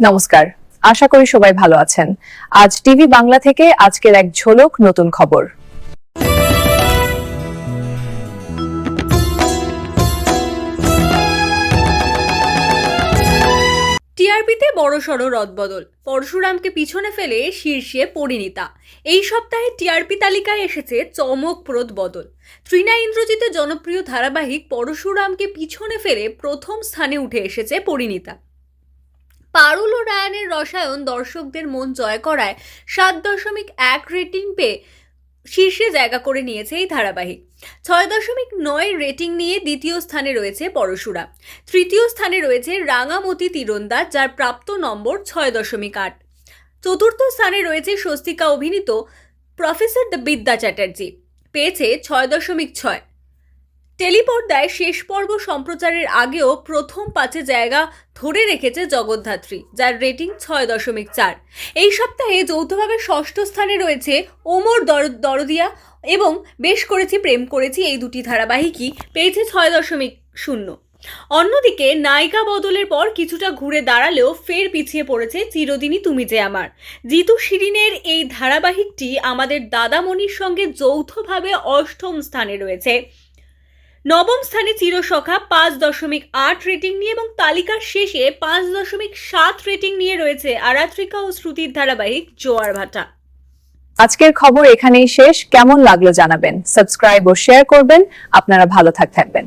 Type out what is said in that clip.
নমস্কার, আশা করি সবাই ভালো আছেন। আজ টিভি বাংলা থেকে আজকের এক ঝলক নতুন খবর। টিআরপিতে বড়সড় রদবদল, পরশুরামকে পিছনে ফেলে শীর্ষে পরিণীতা। এই সপ্তাহে টিআরপি তালিকায় এসেছে চমকপ্রদ বদল। তৃণা ইন্দ্রজিতের জনপ্রিয় ধারাবাহিক পরশুরামকে পিছনে ফেলে প্রথম স্থানে উঠে এসেছে পরিণীতা। পারুল ও রায়ানের রসায়ন দর্শকদের মন জয় করায় 7.1 রেটিং পেয়ে শীর্ষে জায়গা করে নিয়েছে এই ধারাবাহিক। 6.9 রেটিং নিয়ে দ্বিতীয় স্থানে রয়েছে পরশুরাম। তৃতীয় স্থানে রয়েছে রাঙামতি তীরন্দাজ, যার প্রাপ্ত নম্বর 6.8। চতুর্থ স্থানে রয়েছে স্বস্তিকা অভিনীত প্রফেসর দ্য বিদ্যা চ্যাটার্জি, পেয়েছে 6.6। টেলিপর্দায় শেষ পর্ব সম্প্রচারের আগেও প্রথম 5 জায়গা ধরে রেখেছে জগদ্ধাত্রী, যার রেটিং 6.4। এই সপ্তাহে যৌথভাবে ষষ্ঠ স্থানে রয়েছে ওমর দরদিয়া এবং বেশ করেছি প্রেম করেছি, এই দুটি ধারাবাহিকই পেয়েছে 6.0। অন্যদিকে নায়িকা বদলের পর কিছুটা ঘুরে দাঁড়ালেও ফের পিছিয়ে পড়েছে চিরদিনই তুমি যে আমার। জিতু শিরিনের এই ধারাবাহিকটি আমাদের দাদামণির সঙ্গে যৌথভাবে 8ম স্থানে রয়েছে। নবম স্থানে চিরসখা 5.8 রেটিং নিয়ে এবং তালিকার শেষে 5.7 রেটিং নিয়ে রয়েছে আরাত্রিকা ও শ্রুতির ধারাবাহিক জোয়ার ভাটা। আজকের খবর এখানেই শেষ। কেমন লাগলো জানাবেন, সাবস্ক্রাইব ও শেয়ার করবেন। আপনারা ভালো থাকবেন।